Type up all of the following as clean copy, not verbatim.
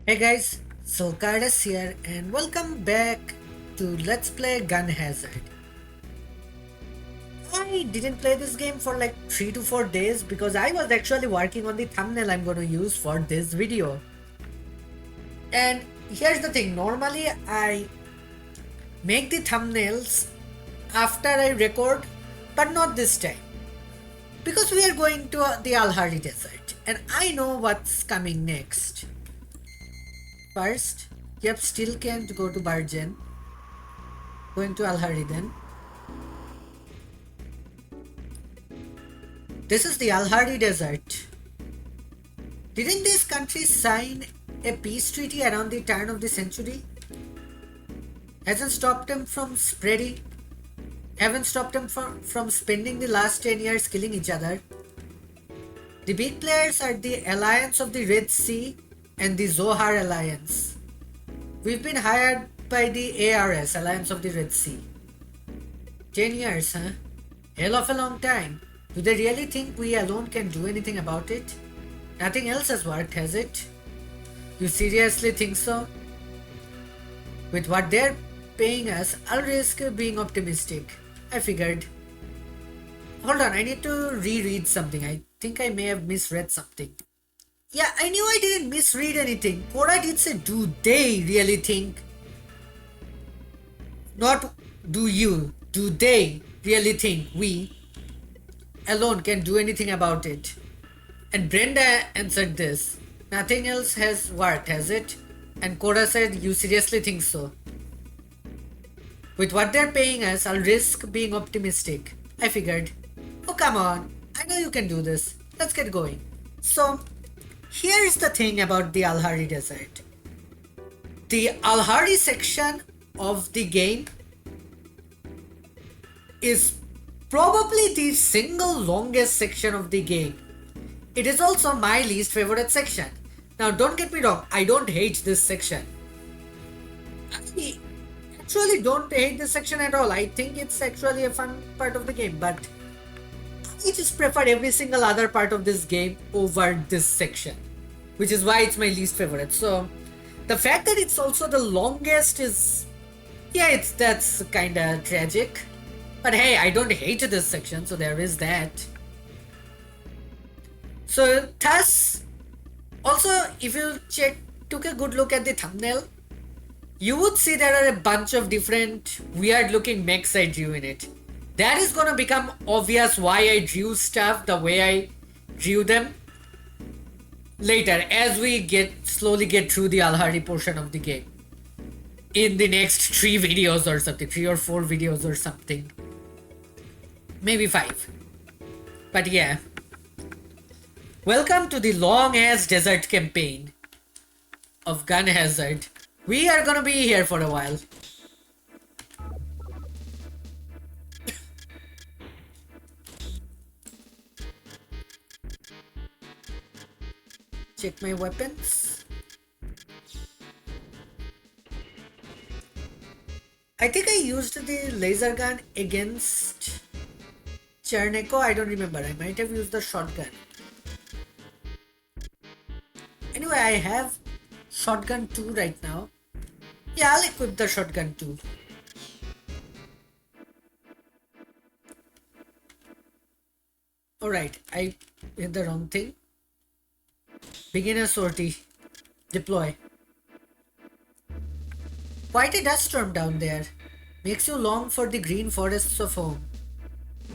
Hey guys, Zulk here and welcome back to Let's Play Gun Hazard. I didn't play this game for like 3 to 4 days because I was actually working on the thumbnail I'm going to use for this video. And here's the thing, normally I make the thumbnails after I record, but not this time. Because we are going to the Al-Hari Desert and I know what's coming next. First, yep, still can't go to Bargen. Going to Al-Hari then. This is the Al-Hari Desert. Didn't these countries sign a peace treaty around the turn of the century? Hasn't stopped them from spreading? Haven't stopped them from spending the last 10 years killing each other? The big players are the Alliance of the Red Sea and the Zohar Alliance. We've been hired by the ARS, Alliance of the Red Sea. 10 years, huh? Hell of a long time. Do they really think we alone can do anything about it? Nothing else has worked, has it? You seriously think so? With what they're paying us, I'll risk being optimistic. I figured. Hold on, I need to reread something. I think I may have misread something. Yeah, I knew I didn't misread anything. Cora did say, do they really think? Not do you. Do they really think we alone can do anything about it? And Brenda answered this. Nothing else has worked, has it? And Cora said, you seriously think so? With what they're paying us, I'll risk being optimistic. I figured. Oh, come on. I know you can do this. Let's get going. So, here's the thing about the Al-Hari Desert. The Al-Hari section of the game is probably the single longest section of the game. It is also my least favorite section. Now don't get me wrong, I don't hate this section. I actually don't hate this section at all. I think it's actually a fun part of the game, but I just prefer every single other part of this game over this section, which is why it's my least favorite. So the fact that it's also the longest is, yeah, that's kinda tragic. But hey, I don't hate this section, so there is that. So thus, also if you took a good look at the thumbnail, you would see there are a bunch of different weird looking mechs I drew in it. That is gonna become obvious why I drew stuff the way I drew them later as we slowly get through the Al-Hari portion of the game. In the next 3 videos or something, 3 or 4 videos or something. Maybe 5. But yeah. Welcome to the long ass desert campaign of Gun Hazard. We are gonna be here for a while. Check my weapons. I think I used the laser gun against Cherneko. I don't remember. I might have used the shotgun. Anyway, I have shotgun 2 right now. Yeah, I'll equip the shotgun 2. Alright, I hit the wrong thing. Beginner sortie. Deploy. Quite a dust storm down there. Makes you long for the green forests of home.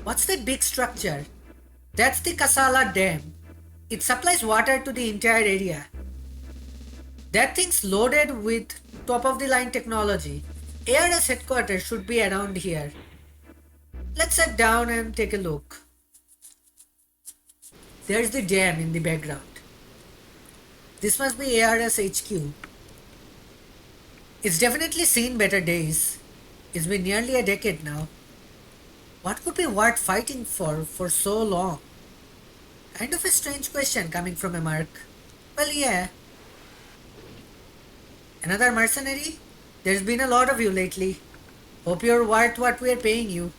What's that big structure? That's the Kasala Dam. It supplies water to the entire area. That thing's loaded with top-of-the-line technology. ARS headquarters should be around here. Let's sit down and take a look. There's the dam in the background. This must be ARS HQ. It's definitely seen better days. It's been nearly a decade now. What could be worth fighting for so long? Kind of a strange question coming from a merc. Well, yeah. Another mercenary? There's been a lot of you lately. Hope you're worth what we're paying you.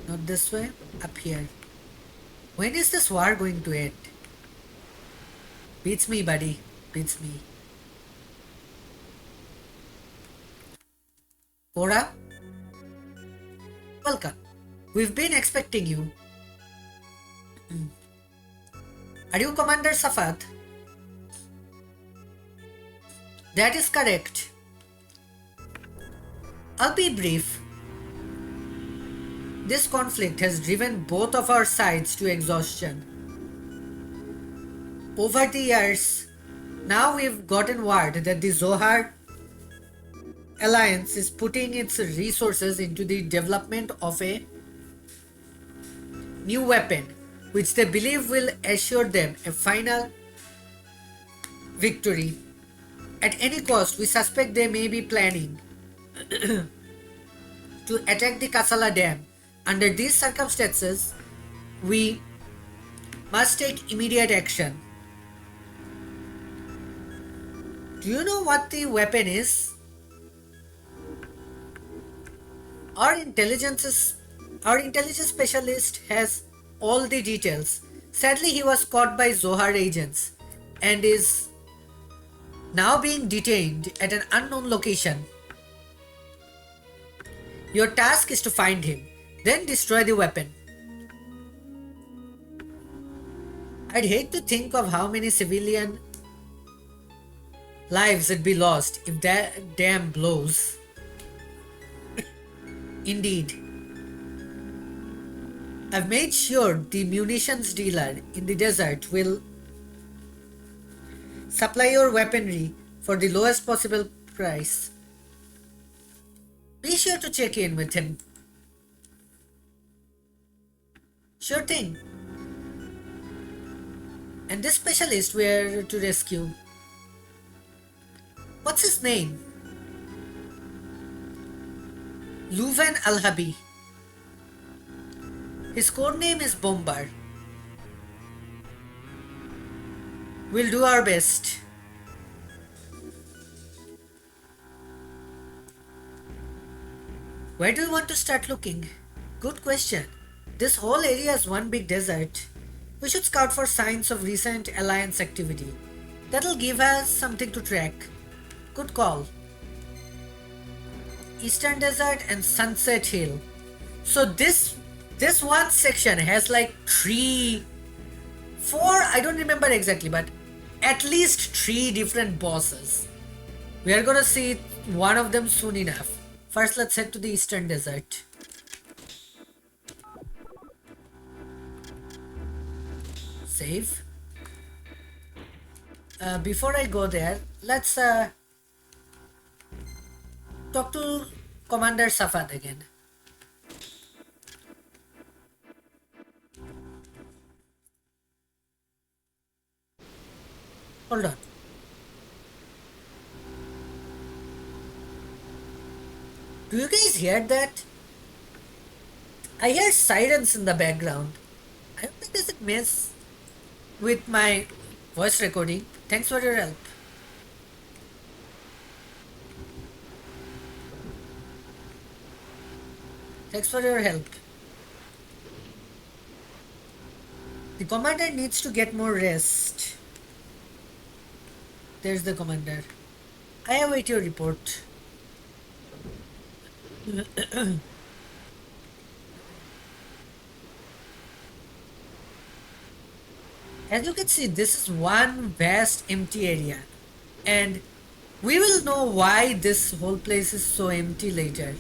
Not this way, up here. When is this war going to end? Beats me, buddy. Beats me. Cora, welcome. We've been expecting you. Are you Commander Safat? That is correct. I'll be brief. This conflict has driven both of our sides to exhaustion. Over the years, now we've gotten word that the Zohar Alliance is putting its resources into the development of a new weapon, which they believe will assure them a final victory. At any cost, we suspect they may be planning to attack the Kasala Dam. Under these circumstances, we must take immediate action. Do you know what the weapon is? Our intelligence specialist has all the details. Sadly, he was caught by Zohar agents and is now being detained at an unknown location. Your task is to find him, then destroy the weapon. I'd hate to think of how many civilian lives would be lost if that dam blows. Indeed. I've made sure the munitions dealer in the desert will supply your weaponry for the lowest possible price. Be sure to check in with him. Sure thing. And this specialist we're to rescue. What's his name? Luvan Al-Habi. His code name is Bombar. We'll do our best. Where do you want to start looking? Good question. This whole area is one big desert. We should scout for signs of recent alliance activity. That'll give us something to track. Good call. Eastern Desert and Sunset Hill. So this one section has like 3, 4, I don't remember exactly, but at least 3 different bosses. We are gonna see one of them soon enough. First, let's head to the Eastern Desert. Save. Before I go there, let's talk to Commander Safat again. Hold on. Do you guys hear that? I hear sirens in the background. I hope that doesn't mess with my voice recording. Thanks for your help. Thanks for your help. The commander needs to get more rest. There's the commander. I await your report. As you can see, this is one vast empty area, and we will know why this whole place is so empty later.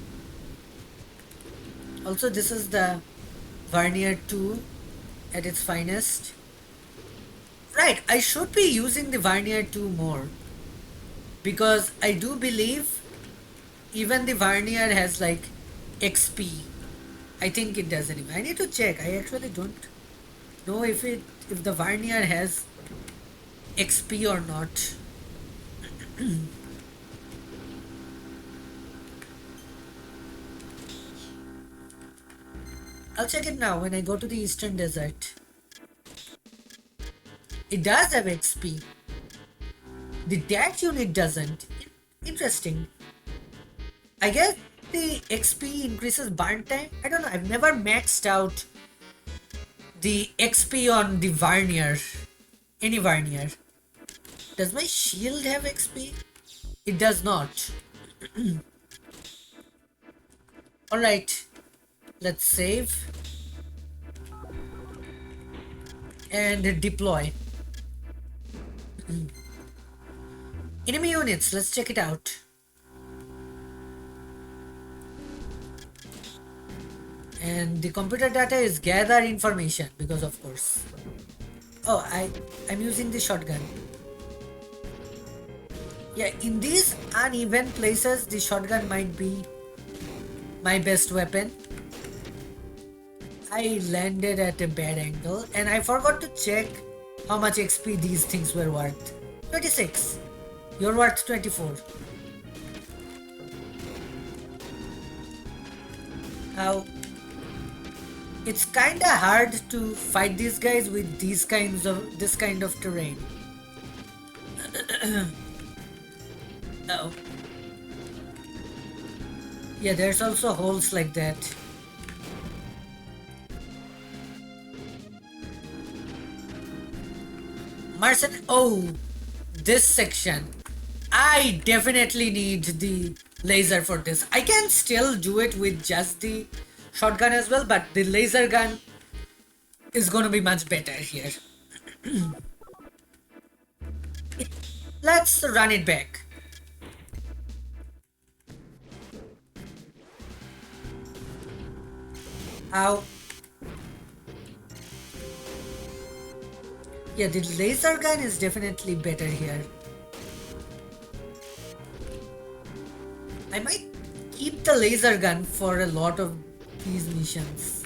Also, this is the Vernier 2 at its finest. Right, I should be using the Vernier 2 more, because I do believe even the Vernier has like XP. I think it does anyway. I need to check. I actually don't know if the Vernier has XP or not. I'll check it now when I go to the Eastern Desert. It does have XP. The DAT unit doesn't. Interesting. I guess the XP increases burn time. I don't know. I've never maxed out the XP on the Varnier. Any Varnier. Does my shield have XP? It does not. Alright. Let's save. And deploy. Enemy units, let's check it out. And the computer data is gather information because of course. Oh, I'm using the shotgun. Yeah, in these uneven places, the shotgun might be my best weapon. I landed at a bad angle and I forgot to check how much XP these things were worth. 26. You're worth 24. How? It's kinda hard to fight these guys with this kind of terrain. Oh. Yeah, there's also holes like that. Oh, this section. I definitely need the laser for this. I can still do it with just the shotgun as well, but the laser gun is gonna be much better here. Let's run it back. Ow. Yeah, the laser gun is definitely better here. I might keep the laser gun for a lot of these missions.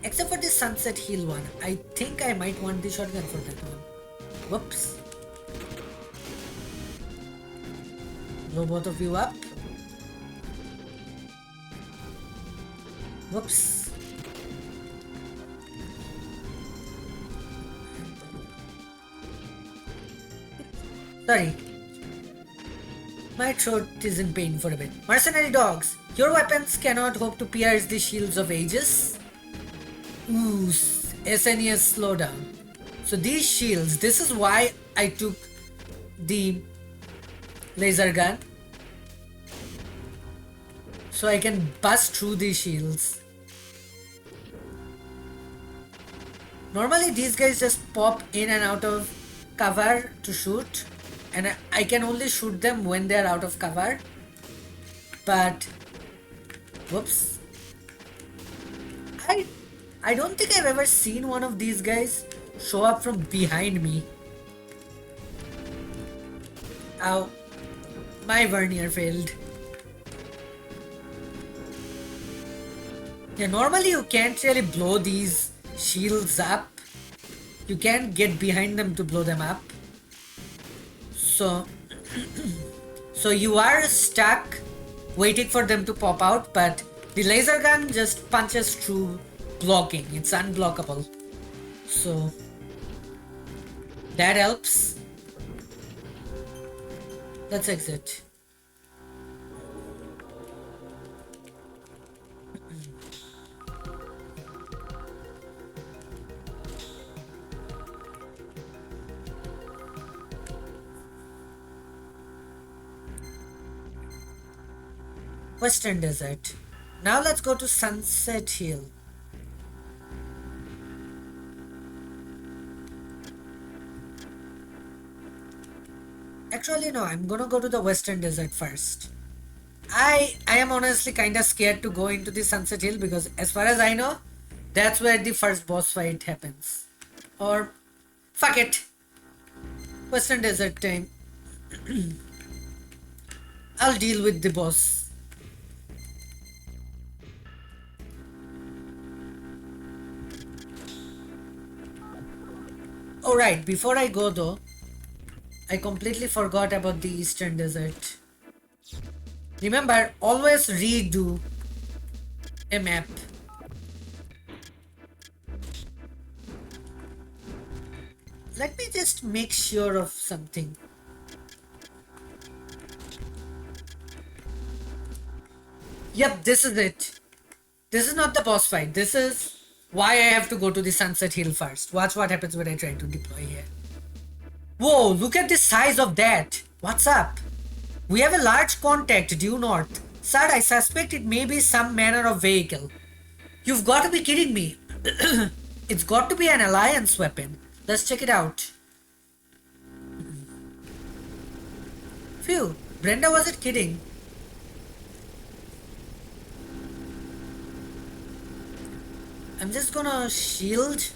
Except for the Sunset Hill one. I think I might want the shotgun for that one. Whoops. Blow both of you up. Whoops. Sorry. My throat is in pain for a bit. Mercenary dogs, your weapons cannot hope to pierce the shields of ages. Ooh, SNES slowdown. So these shields, this is why I took the laser gun. So I can bust through these shields. Normally these guys just pop in and out of cover to shoot. And I can only shoot them when they're out of cover. But, whoops. I don't think I've ever seen one of these guys show up from behind me. Ow. My vernier failed. Yeah, normally you can't really blow these shields up. You can't get behind them to blow them up. So you are stuck waiting for them to pop out, but the laser gun just punches through blocking. It's unblockable. So that helps. Let's exit. Western Desert. Now let's go to Sunset Hill. Actually no, I'm gonna go to the Western Desert first. I am honestly kinda scared to go into the Sunset Hill because as far as I know, that's where the first boss fight happens. Or fuck it. Western Desert time. I'll deal with the boss. Alright, before I go though, I completely forgot about the Eastern Desert. Remember, always redo a map. Let me just make sure of something. Yep, this is it. This is not the boss fight. This is Why I have to go to the Sunset Hill first? Watch what happens when I try to deploy here. Whoa, look at the size of that. What's up? We have a large contact due north. Sir, I suspect it may be some manner of vehicle. You've got to be kidding me. It's got to be an alliance weapon. Let's check it out. Phew, Brenda wasn't kidding. I'm just gonna shield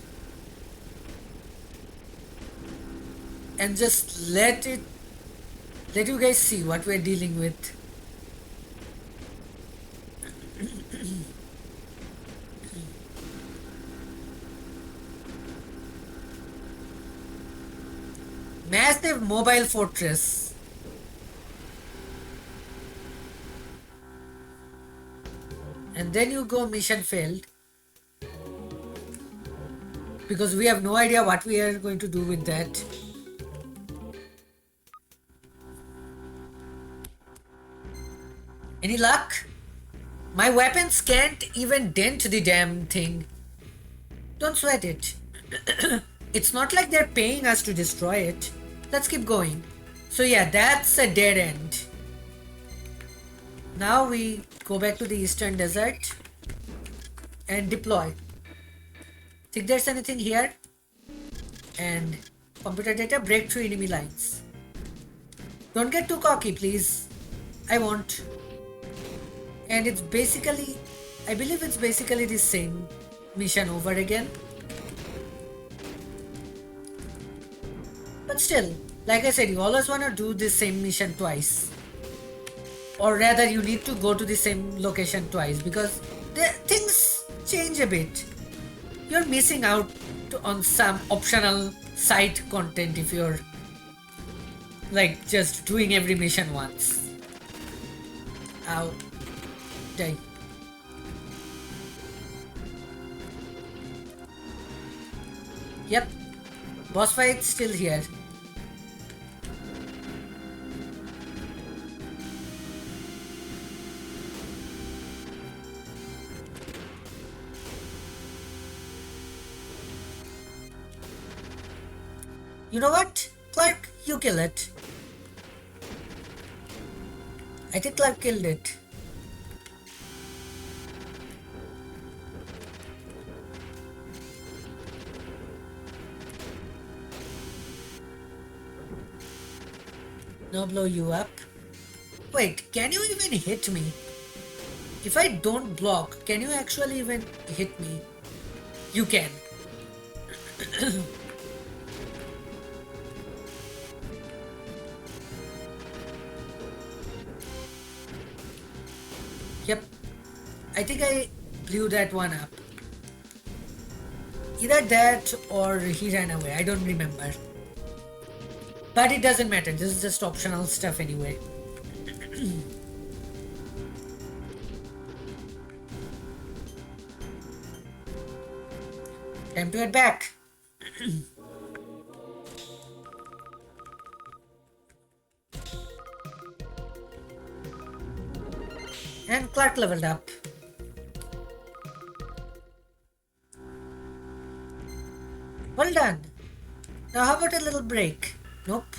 and just let you guys see what we're dealing with. Massive mobile fortress. And then you go mission failed. Because we have no idea what we are going to do with that. Any luck? My weapons can't even dent the damn thing. Don't sweat it. It's not like they're paying us to destroy it. Let's keep going. So yeah, that's a dead end. Now we go back to the eastern desert and deploy. Think there's anything here? And computer data, break through enemy lines. Don't get too cocky, please. I won't. And it's basically, I believe it's basically the same mission over again. But still, like I said, you always want to do the same mission twice. Or rather, you need to go to the same location twice because things change a bit. You're missing out on some optional side content if you're like just doing every mission once. Ow. Die. Yep. Boss fight still here. You know what? Clark, you kill it. I think Clark killed it. Now blow you up. Wait, can you even hit me? If I don't block, can you actually even hit me? You can. Yep. I think I blew that one up. Either that or he ran away. I don't remember. But it doesn't matter. This is just optional stuff anyway. Time to head back. And Clark leveled up. Well done. Now how about a little break? Nope.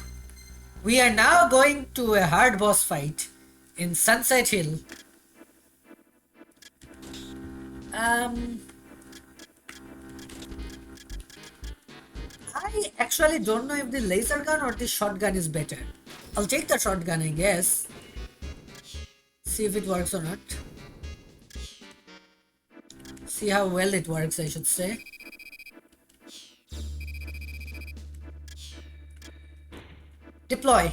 We are now going to a hard boss fight in Sunset Hill. I actually don't know if the laser gun or the shotgun is better. I'll take the shotgun, I guess. See if it works or not. See how well it works, I should say. Deploy.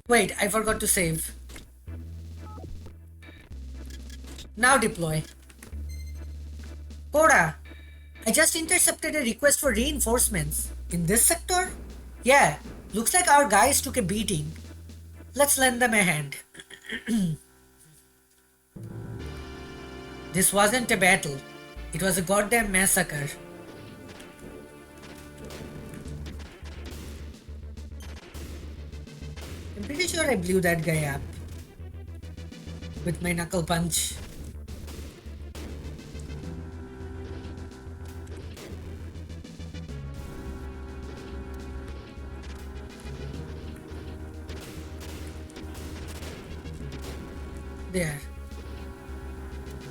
Wait, I forgot to save. Now deploy. Koda, I just intercepted a request for reinforcements. In this sector? Yeah, looks like our guys took a beating. Let's lend them a hand. This wasn't a battle. It was a goddamn massacre. I'm pretty sure I blew that guy up with my knuckle punch. There.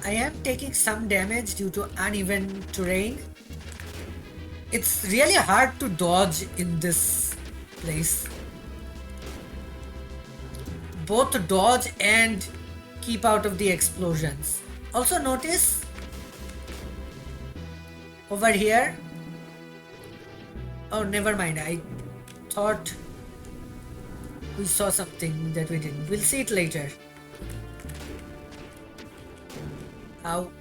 I am taking some damage due to uneven terrain. It's really hard to dodge in this place. Both dodge and keep out of the explosions. Also notice over here. Oh, never mind. I thought we saw something that we didn't. We'll see it later. Ow.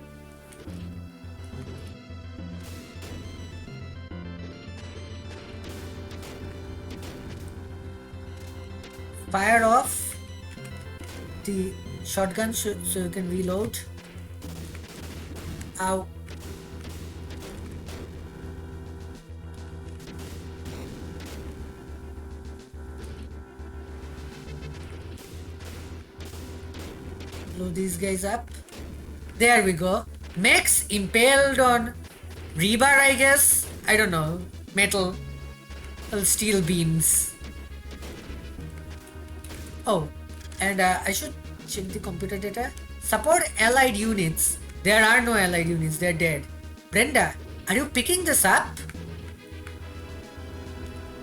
Fire off the shotgun so you can reload. Ow. Blow these guys up. There we go. Mechs impaled on rebar, I guess. I don't know. Metal. Steel beams. Oh, and I should check the computer data. Support allied units. There are no allied units. They're dead. Brenda, are you picking this up?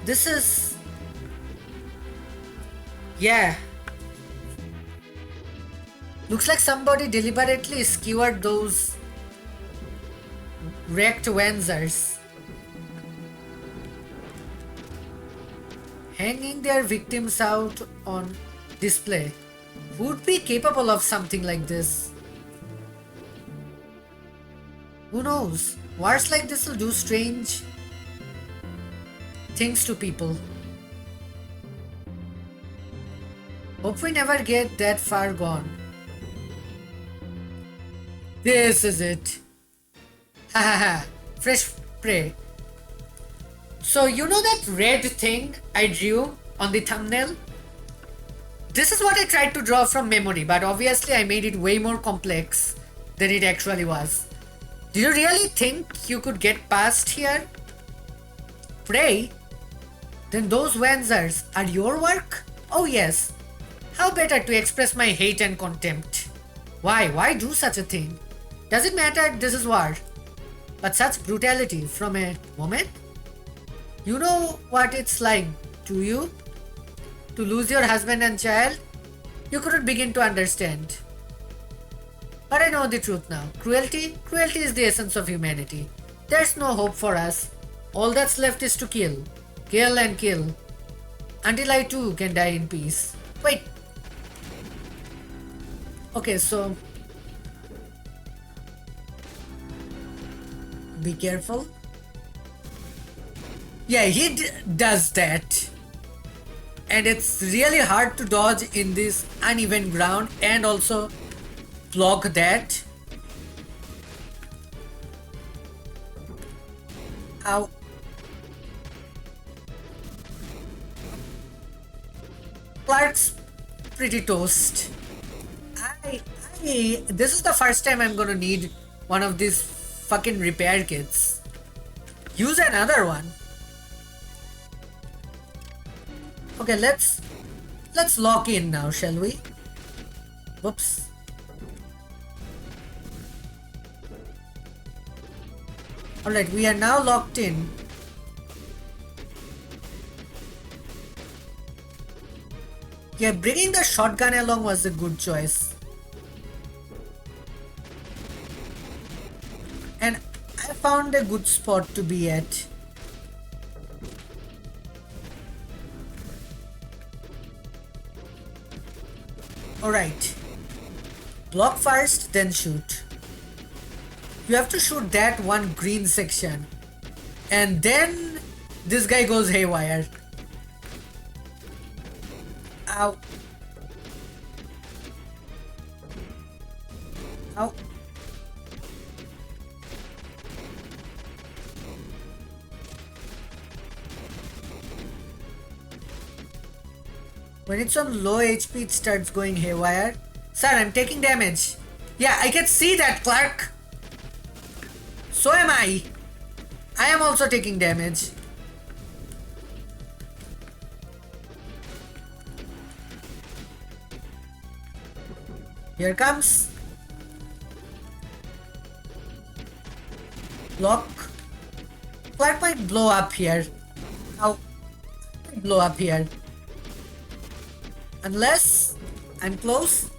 This is... Yeah. Looks like somebody deliberately skewered those wrecked Wenzers, hanging their victims out on display. Would be capable of something like this. Who knows? Wars like this will do strange things to people. Hope we never get that far gone. This is it. Ha ha ha. Fresh prey. So you know that red thing I drew on the thumbnail? This is what I tried to draw from memory, but obviously I made it way more complex than it actually was. Do you really think you could get past here? Prey? Then those Wenzers are your work? Oh yes. How better to express my hate and contempt? Why? Why do such a thing? Does it matter? This is war. But such brutality from a woman? You know what it's like, do you? To lose your husband and child? You couldn't begin to understand. But I know the truth now. Cruelty? Cruelty is the essence of humanity. There's no hope for us. All that's left is to kill. Kill and kill. Until I too can die in peace. Wait. Okay, so... Be careful. Yeah, he does that. And it's really hard to dodge in this uneven ground and also block that. Ow. Clark's pretty toast. This is the first time I'm gonna need one of these fucking repair kits. Use another one. Okay, let's lock in now, shall we? Whoops. Alright, we are now locked in. Yeah, bringing the shotgun along was a good choice. And I found a good spot to be at. Alright. Block first, then shoot. You have to shoot that one green section. And then this guy goes haywire. Ow. Ow. When it's on low HP, it starts going haywire. Sir, I'm taking damage. Yeah, I can see that, Clark. So am I. I am also taking damage. Here comes. Block. Clark might blow up here. Now, blow up here. Unless I'm close.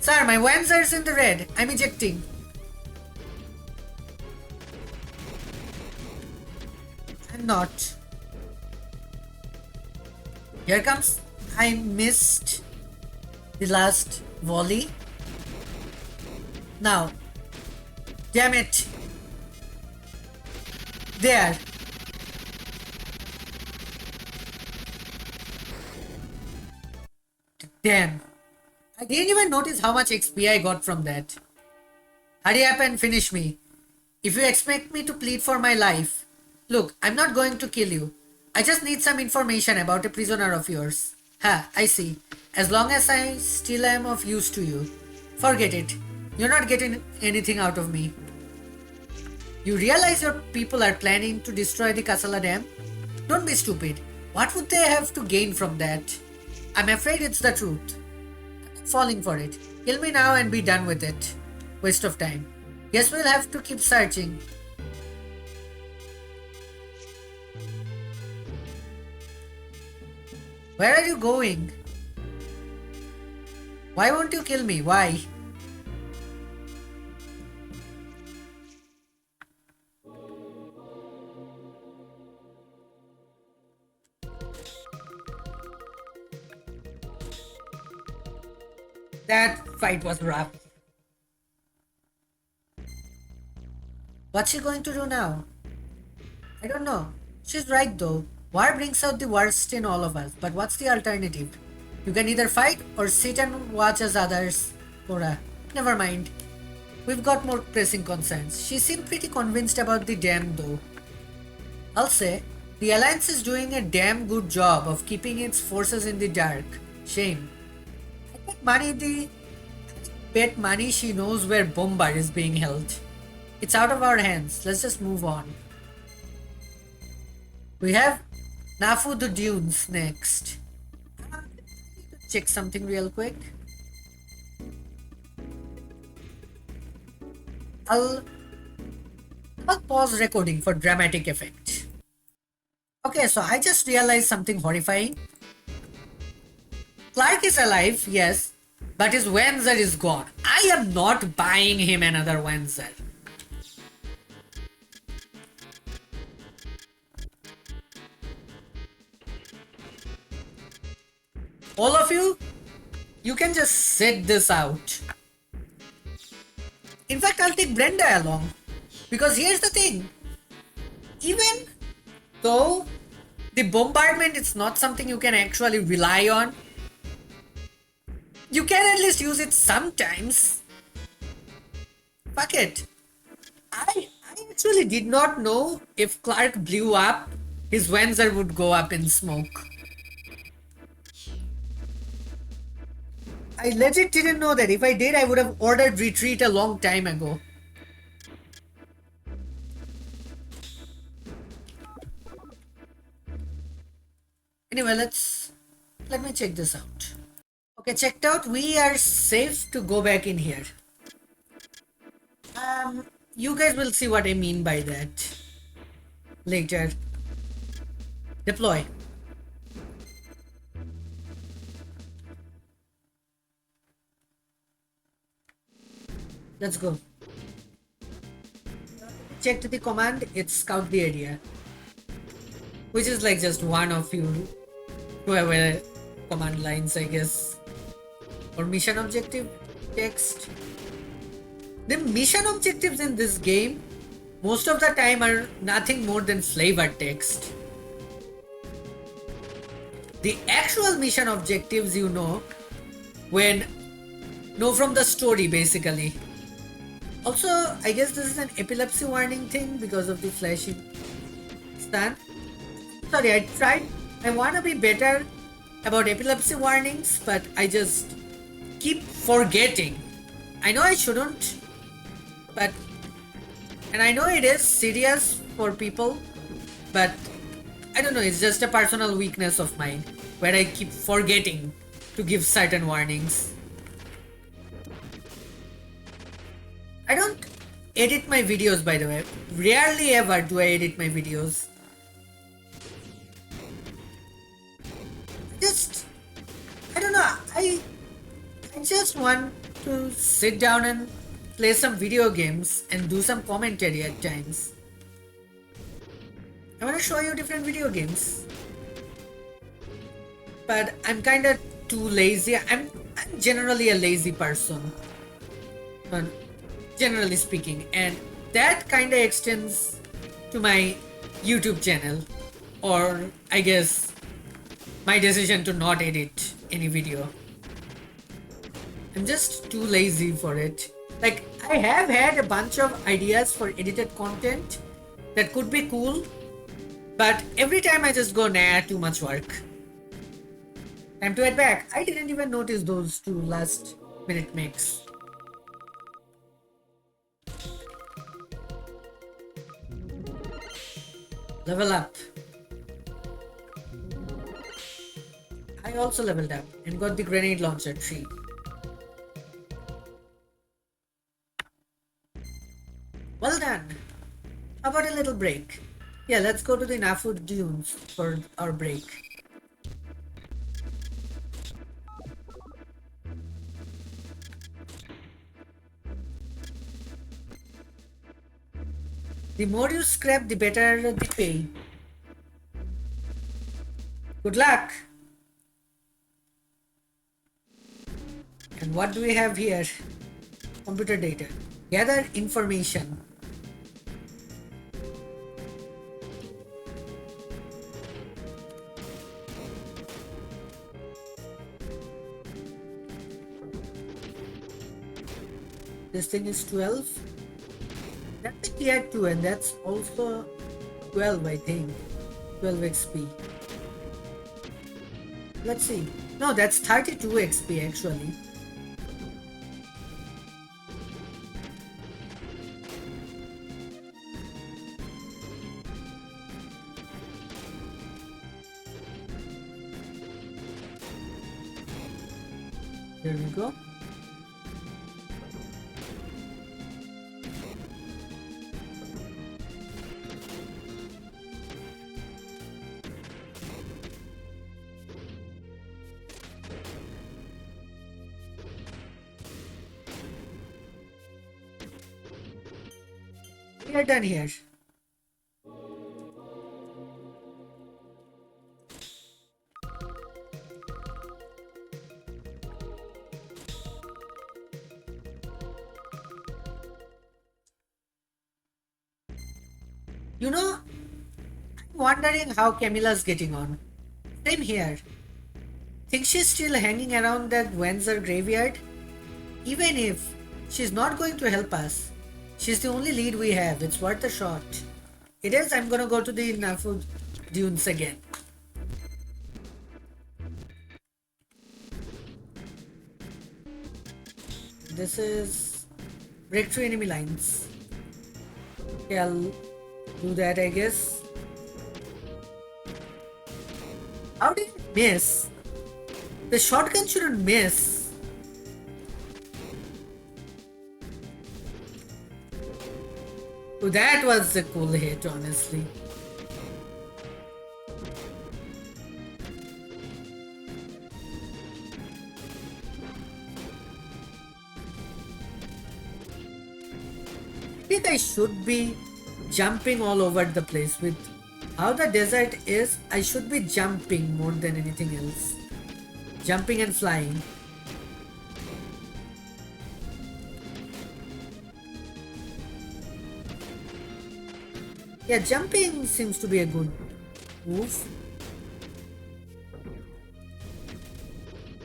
Sir, my Wanzer's in the red. I'm ejecting. I'm not. Here comes. I missed the last volley. Now. Damn it. There. Damn. I didn't even notice how much XP I got from that. Hurry up and finish me. If you expect me to plead for my life, look, I'm not going to kill you. I just need some information about a prisoner of yours. Ha, I see. As long as I still am of use to you. Forget it. You're not getting anything out of me. You realize your people are planning to destroy the Kasala Dam? Don't be stupid. What would they have to gain from that? I'm afraid it's the truth. I'm not falling for it. Kill me now and be done with it. Waste of time. Guess we'll have to keep searching. Where are you going? Why won't you kill me? Why? That fight was rough. What's she going to do now? I don't know. She's right though. War brings out the worst in all of us, but what's the alternative? You can either fight or sit and watch as others. Cora, never mind. We've got more pressing concerns. She seemed pretty convinced about the dam though. I'll say, the Alliance is doing a damn good job of keeping its forces in the dark. Shame. Bet money she knows where Bombard is being held. It's out of our hands. Let's just move on. We have Nafu the Dunes next. Check something real quick. I'll pause recording for dramatic effect. Okay, so I just realized something horrifying. Clark is alive, yes, but his Wanzer is gone. I am not buying him another Wanzer. All of you, you can just sit this out. In fact, I'll take Brenda along. Because here's the thing. Even though the bombardment is not something you can actually rely on, you can at least use it sometimes. Fuck it. I actually did not know if Clark blew up, his Wanzer would go up in smoke. I legit didn't know that. If I did, I would have ordered retreat a long time ago. Anyway, let me check this out. Okay, checked out. We are safe to go back in here. You guys will see what I mean by that later. Deploy. Let's go. Checked the command, it's scout the area. Which is like just one of you whoever command lines, I guess. Or mission objective text. The mission objectives in this game most of the time are nothing more than flavor text. The actual mission objectives you know from the story basically. Also, I guess this is an epilepsy warning thing because of the flashing stand. Sorry, I want to be better about epilepsy warnings, but I just keep forgetting. I know I shouldn't, and I know it is serious for people, but I don't know, it's just a personal weakness of mine where I keep forgetting to give certain warnings. I don't edit my videos, by the way. Rarely ever do I edit my videos. Just, I don't know. I just want to sit down and play some video games and do some commentary at times. I want to show you different video games. But I'm kind of too lazy. I'm generally a lazy person. Generally speaking, and that kind of extends to my YouTube channel, or I guess my decision to not edit any video. I'm just too lazy for it. Like, I have had a bunch of ideas for edited content that could be cool, but every time I just go, nah, too much work. Time to head back. I didn't even notice those two last minute makes. Level up. I also leveled up and got the grenade launcher tree. Well done. How about a little break? Yeah, let's go to the Nafu dunes for our break. The more you scrap, the better the pay. Good luck! And what do we have here? Computer data. Gather information. This thing is 12. That's a tier 2 and that's also 12, I think. 12 XP. Let's see. No, that's 32 XP actually. There we go. We are done here. You know, I'm wondering how Camilla's getting on. Same here. Think she's still hanging around that Windsor graveyard? Even if she's not going to help us, she's the only lead we have. It's worth a shot. It is. I'm gonna go to the Nafu dunes again. This is breakthrough enemy lines. Okay, I'll do that, I guess. How did it miss? The shotgun shouldn't miss. Oh, that was a cool hit, honestly. I think I should be jumping all over the place. With how the desert is, I should be jumping more than anything else. Jumping and flying. Yeah, jumping seems to be a good move.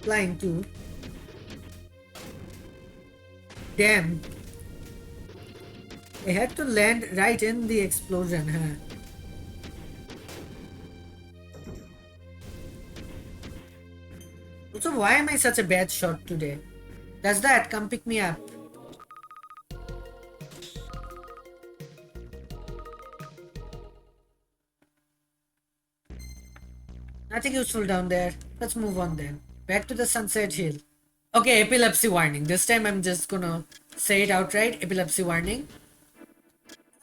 Flying too. Damn. I had to land right in the explosion, huh? Also, why am I such a bad shot today? Does that come pick me up? Nothing useful down there. Let's move on then. Back to the Sunset Hill. Okay, epilepsy warning. This time I'm just gonna Say it outright, epilepsy warning.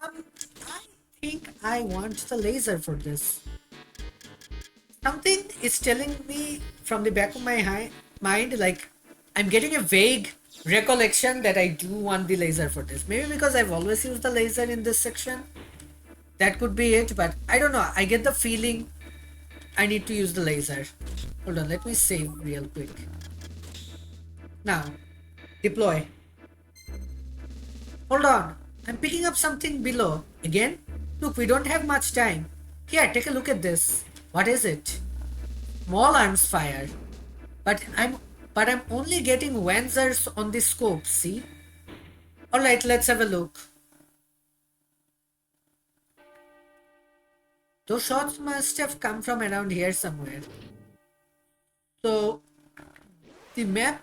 I think I want the laser for this. Something is telling me from the back of my mind, like I'm getting a vague recollection that I do want the laser for this. Maybe because I've always used the laser in this section. That could be it, but I don't know. I get the feeling I need to use the laser. Hold on, let me save real quick. Now, deploy. Hold on, I'm picking up something below. Again? Look, we don't have much time. Here, take a look at this. What is it? Small arms fire. But I'm only getting Wanzers on the scope, see? Alright, let's have a look. Those shots must have come from around here somewhere. So, the map...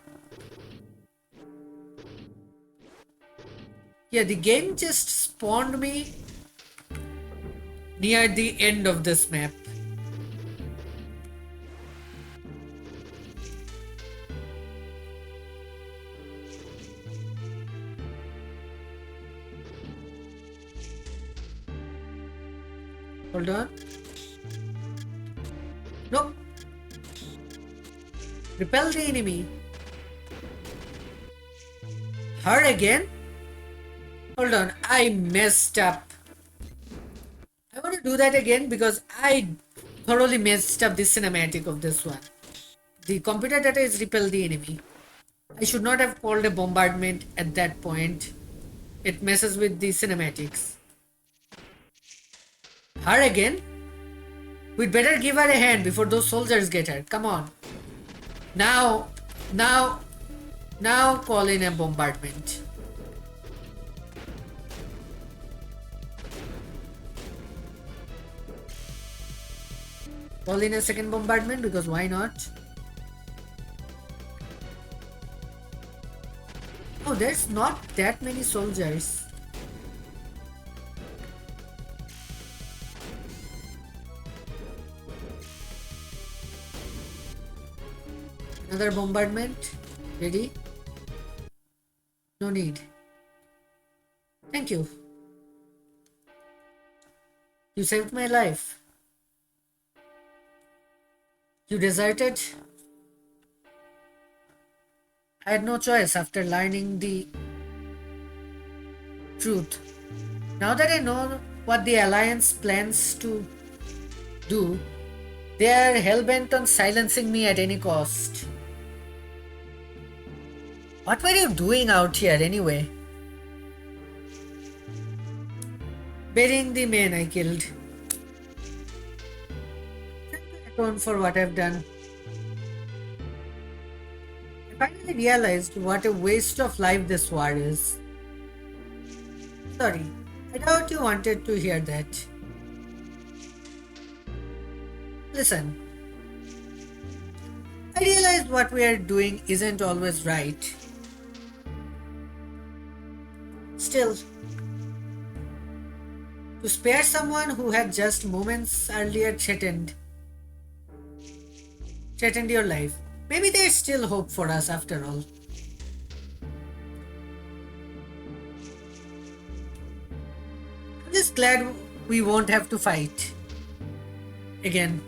Yeah, the game just spawned me near the end of this map. Hold on. Nope. Repel the enemy. Her again? Hold on, I messed up. I want to do that again because I thoroughly messed up the cinematic of this one. The computer data is repel the enemy. I should not have called a bombardment at that point. It messes with the cinematics. Her again? We'd better give her a hand before those soldiers get her. Come on. Now call in a bombardment. Call in a second bombardment because why not? Oh, there's not that many soldiers. Another bombardment. Ready? No need. Thank you. You saved my life. You deserted. I had no choice after learning the truth. Now that I know what the Alliance plans to do, they are hell-bent on silencing me at any cost. What were you doing out here anyway? Burying the men I killed. Atone for what I've done. I finally realized what a waste of life this war is. Sorry, I doubt you wanted to hear that. Listen, I realize what we are doing isn't always right. Still, to spare someone who had just moments earlier threatened your life, maybe there's still hope for us after all. I'm just glad we won't have to fight again.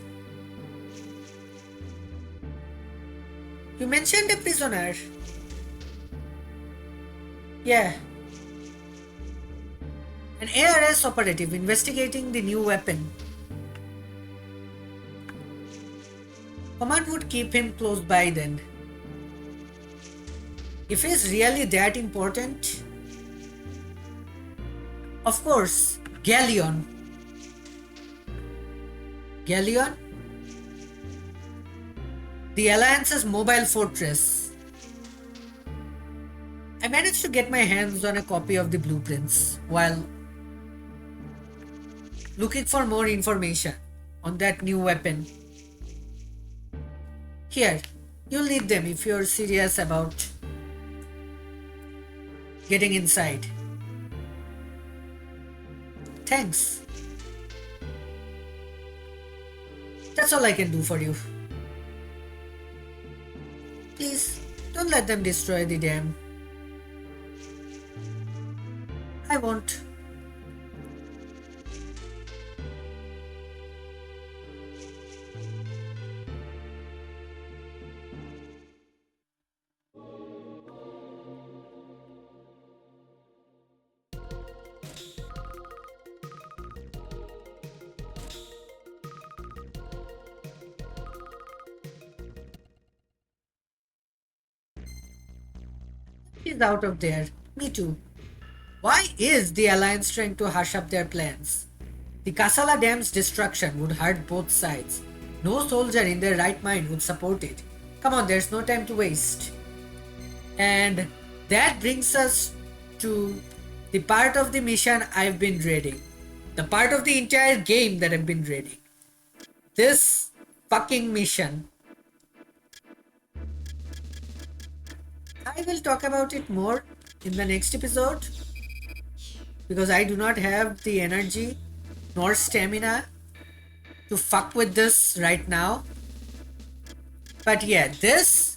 You mentioned a prisoner. Yeah. An ARS operative investigating the new weapon. Command would keep him close by then. If he's really that important. Of course, Galleon. Galleon? The Alliance's mobile fortress. I managed to get my hands on a copy of the blueprints while looking for more information on that new weapon. Here, you'll need them if you're serious about getting inside. Thanks. That's all I can do for you. Please, don't let them destroy the dam. I won't. She's out of there. Me too. Why is the Alliance trying to hush up their plans? The Kasala Dam's destruction would hurt both sides. No soldier in their right mind would support it. Come on, there's no time to waste. And that brings us to the part of the mission I've been dreading. The part of the entire game that I've been dreading. This fucking mission. I will talk about it more in the next episode because I do not have the energy nor stamina to fuck with this right now. But yeah, this.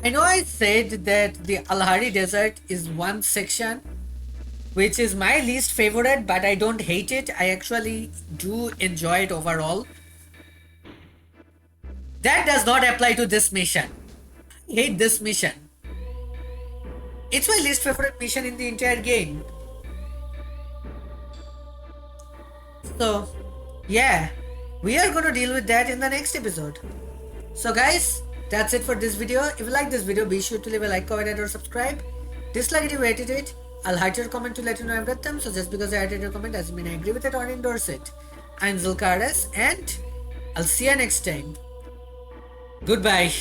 I know I said that the Alhari Desert is one section which is my least favorite, but I don't hate it. I actually do enjoy it overall. That does not apply to this mission. I hate this mission. It's my least favorite mission in the entire game. So, yeah, we are gonna deal with that in the next episode. So guys, that's it for this video. If you like this video, be sure to leave a like, comment, and or subscribe. Dislike it if you hated it. I'll hide your comment to let you know I've read them. So just because I added your comment doesn't mean I agree with it or endorse it. I'm Zulk and I'll see you next time. Goodbye.